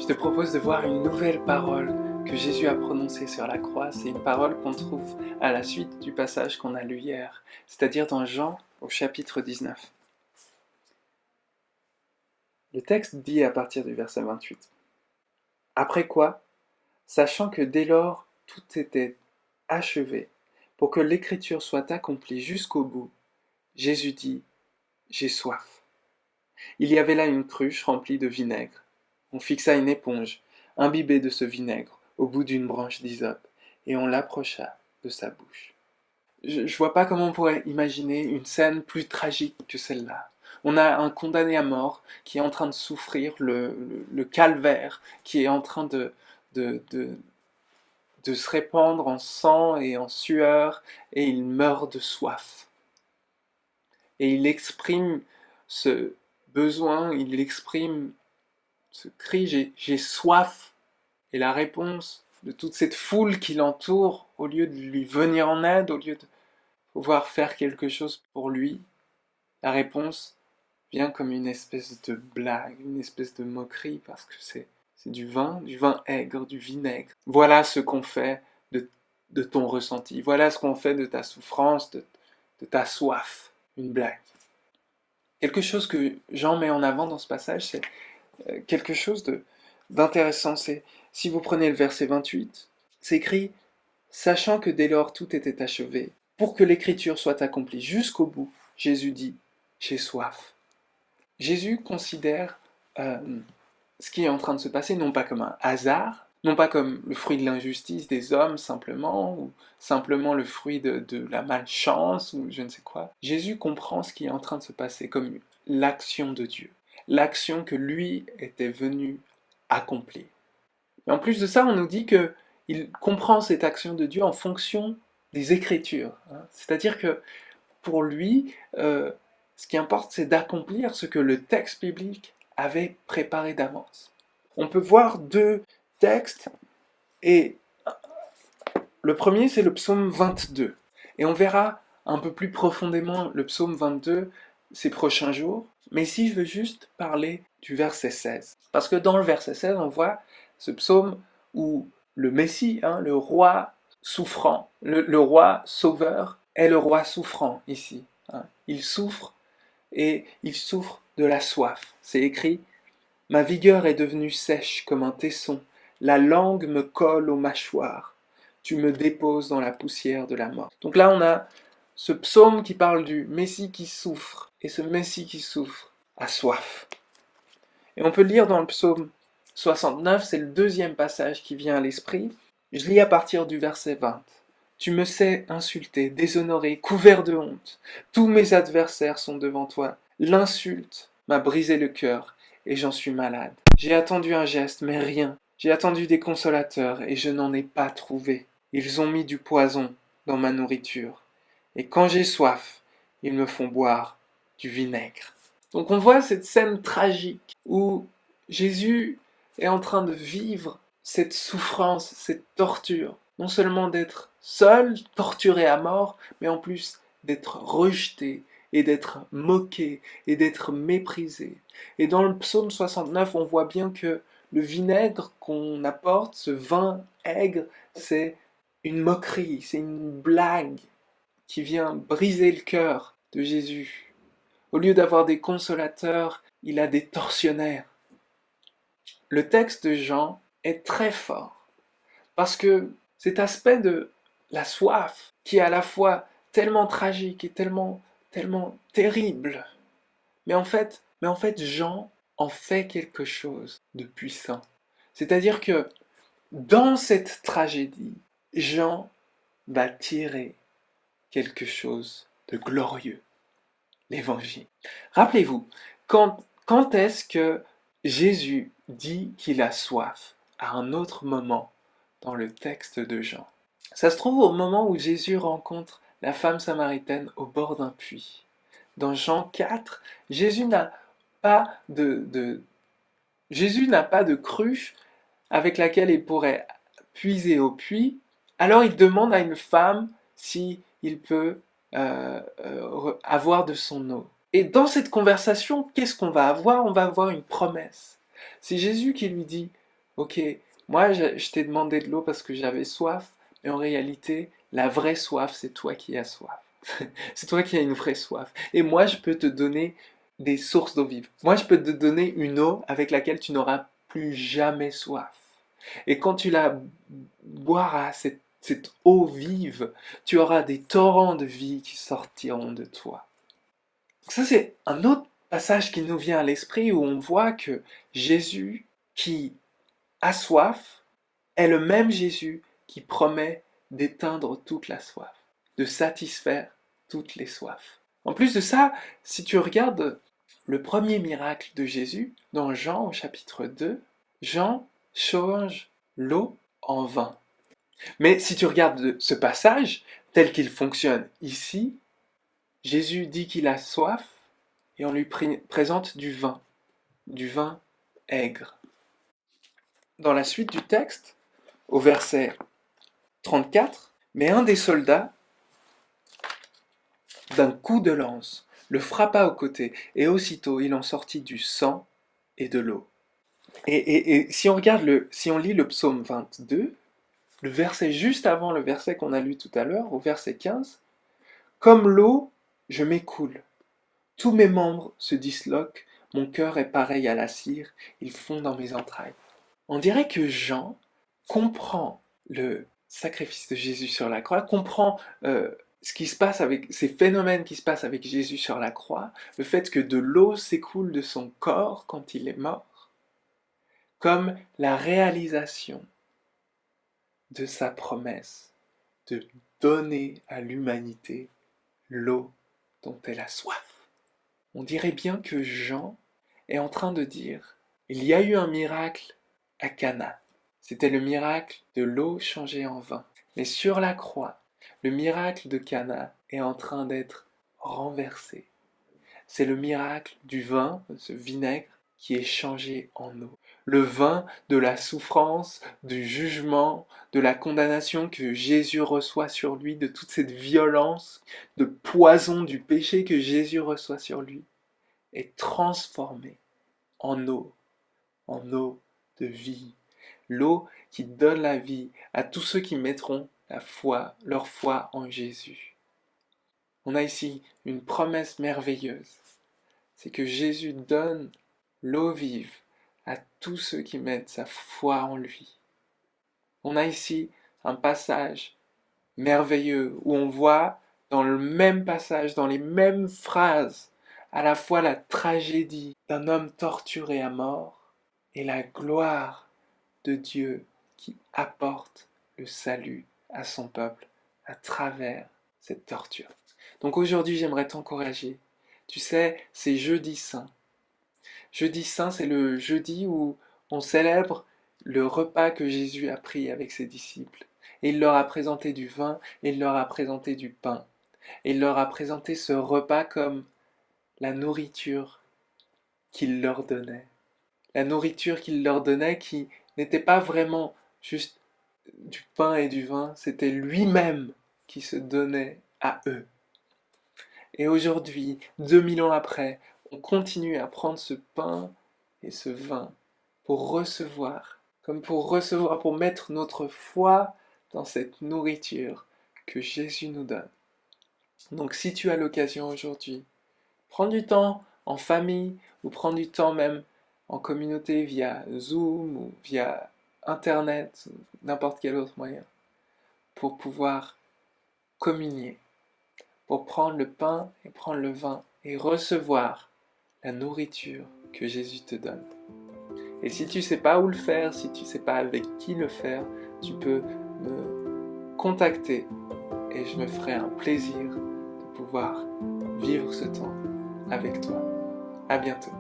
te propose de voir une nouvelle parole que Jésus a prononcée sur la croix. C'est une parole qu'on trouve à la suite du passage qu'on a lu hier, c'est-à-dire dans Jean au chapitre 19. Le texte dit à partir du verset 28. Après quoi, sachant que dès lors tout était achevé, pour que l'écriture soit accomplie jusqu'au bout, Jésus dit « J'ai soif ». Il y avait là une cruche remplie de vinaigre. On fixa une éponge, imbibée de ce vinaigre, au bout d'une branche d'hysope, et on l'approcha de sa bouche. Je ne vois pas comment on pourrait imaginer une scène plus tragique que celle-là. On a un condamné à mort qui est en train de souffrir le calvaire, qui est en train de, de, de se répandre en sang et en sueur, et il meurt de soif. Et il exprime ce besoin, il exprime ce cri, j'ai soif. Et la réponse de toute cette foule qui l'entoure, au lieu de lui venir en aide, au lieu de pouvoir faire quelque chose pour lui, la réponse vient comme une espèce de blague, une espèce de moquerie, parce que c'est du vin aigre, du vinaigre. Voilà ce qu'on fait de ton ressenti, voilà ce qu'on fait de ta souffrance, de ta soif, une blague. Quelque chose que Jean met en avant dans ce passage, c'est quelque chose d'intéressant. C'est, si vous prenez le verset 28, c'est écrit « Sachant que dès lors tout était achevé, pour que l'écriture soit accomplie jusqu'au bout, Jésus dit « J'ai soif ». Jésus considère ce qui est en train de se passer non pas comme un hasard, non pas comme le fruit de l'injustice des hommes simplement, ou simplement le fruit de la malchance, ou je ne sais quoi. Jésus comprend ce qui est en train de se passer comme l'action de Dieu, l'action que lui était venu accomplir. Et en plus de ça, on nous dit qu'il comprend cette action de Dieu en fonction des Écritures. C'est-à-dire que pour lui, ce qui importe, c'est d'accomplir ce que le texte biblique avait préparé d'avance. On peut voir deux textes, et le premier, c'est le psaume 22. Et on verra un peu plus profondément le psaume 22 ces prochains jours. Mais ici, je veux juste parler du verset 16. Parce que dans le verset 16, on voit ce psaume où le Messie, le roi souffrant, le roi sauveur, est le roi souffrant ici. Il souffre, et il souffre de la soif. C'est écrit « Ma vigueur est devenue sèche comme un tesson, la langue me colle aux mâchoires, tu me déposes dans la poussière de la mort. » Donc là, on a ce psaume qui parle du Messie qui souffre, et ce Messie qui souffre a soif. Et on peut le lire dans le psaume 69, c'est le deuxième passage qui vient à l'esprit. Je lis à partir du verset 20. Tu me sais insulté, déshonoré, couvert de honte. Tous mes adversaires sont devant toi. L'insulte m'a brisé le cœur, et j'en suis malade. J'ai attendu un geste, mais rien. J'ai attendu des consolateurs, et je n'en ai pas trouvé. Ils ont mis du poison dans ma nourriture. Et quand j'ai soif, ils me font boire du vinaigre. Donc on voit cette scène tragique où Jésus est en train de vivre cette souffrance, cette torture. Non seulement d'être seul, torturé à mort, mais en plus d'être rejeté et d'être moqué et d'être méprisé. Et dans le psaume 69, on voit bien que le vinaigre qu'on apporte, ce vin aigre, c'est une moquerie, c'est une blague qui vient briser le cœur de Jésus. Au lieu d'avoir des consolateurs, il a des tortionnaires. Le texte de Jean est très fort, parce que cet aspect de la soif, qui est à la fois tellement tragique et tellement terrible, mais en fait Jean en fait quelque chose de puissant. C'est-à-dire que dans cette tragédie, Jean va tirer quelque chose de glorieux, l'évangile. Rappelez-vous, quand est-ce que Jésus dit qu'il a soif à un autre moment dans le texte de Jean? Ça se trouve au moment où Jésus rencontre la femme samaritaine au bord d'un puits. Dans Jean 4, Jésus n'a pas de cruche avec laquelle il pourrait puiser au puits. Alors il demande à une femme si il peut avoir de son eau. Et dans cette conversation, qu'est-ce qu'on va avoir? On va avoir une promesse. C'est Jésus qui lui dit ok, moi je t'ai demandé de l'eau parce que j'avais soif, mais en réalité, la vraie soif, c'est toi qui as soif. C'est toi qui as une vraie soif. Et moi, je peux te donner des sources d'eau vive. Moi, je peux te donner une eau avec laquelle tu n'auras plus jamais soif. Et quand tu la boiras, cette eau vive, tu auras des torrents de vie qui sortiront de toi. Ça, c'est un autre passage qui nous vient à l'esprit où on voit que Jésus, qui a soif, est le même Jésus qui promet d'éteindre toute la soif, de satisfaire toutes les soifs. En plus de ça, si tu regardes le premier miracle de Jésus, dans Jean au chapitre 2, Jean change l'eau en vin. Mais si tu regardes ce passage, tel qu'il fonctionne ici, Jésus dit qu'il a soif et on lui présente du vin aigre. Dans la suite du texte, au verset 34, mais un des soldats, d'un coup de lance, le frappa au côté, et aussitôt il en sortit du sang et de l'eau. Et si on lit le psaume 22, le verset juste avant le verset qu'on a lu tout à l'heure, au verset 15, comme l'eau, je m'écoule. Tous mes membres se disloquent, mon cœur est pareil à la cire, il fond dans mes entrailles. On dirait que Jean comprend le sacrifice de Jésus sur la croix, comprend ce qui se passe avec ces phénomènes qui se passent avec Jésus sur la croix, le fait que de l'eau s'écoule de son corps quand il est mort, comme la réalisation de sa promesse de donner à l'humanité l'eau dont elle a soif. On dirait bien que Jean est en train de dire, il y a eu un miracle à Cana. C'était le miracle de l'eau changée en vin. Mais sur la croix, le miracle de Cana est en train d'être renversé. C'est le miracle du vin, ce vinaigre, qui est changé en eau. Le vin de la souffrance, du jugement, de la condamnation que Jésus reçoit sur lui, de toute cette violence, de poison du péché que Jésus reçoit sur lui, est transformé en eau de vie. L'eau qui donne la vie à tous ceux qui mettront leur foi en Jésus. On a ici une promesse merveilleuse. C'est que Jésus donne l'eau vive à tous ceux qui mettent sa foi en lui. On a ici un passage merveilleux où on voit dans le même passage, dans les mêmes phrases, à la fois la tragédie d'un homme torturé à mort et la gloire de Dieu qui apporte le salut à son peuple à travers cette torture. Donc aujourd'hui, j'aimerais t'encourager. Tu sais, c'est jeudi saint. Jeudi saint, c'est le jeudi où on célèbre le repas que Jésus a pris avec ses disciples. Et il leur a présenté du vin, et il leur a présenté du pain. Et il leur a présenté ce repas comme la nourriture qu'il leur donnait. La nourriture qu'il leur donnait qui n'était pas vraiment juste du pain et du vin, c'était lui-même qui se donnait à eux. Et aujourd'hui, 2000 ans après, on continue à prendre ce pain et ce vin pour recevoir, pour mettre notre foi dans cette nourriture que Jésus nous donne. Donc si tu as l'occasion aujourd'hui, prends du temps en famille ou prends du temps même en communauté via Zoom ou via Internet ou n'importe quel autre moyen pour pouvoir communier, pour prendre le pain et prendre le vin et recevoir la nourriture que Jésus te donne. Et si tu ne sais pas où le faire, si tu ne sais pas avec qui le faire, tu peux me contacter et je me ferai un plaisir de pouvoir vivre ce temps avec toi. À bientôt.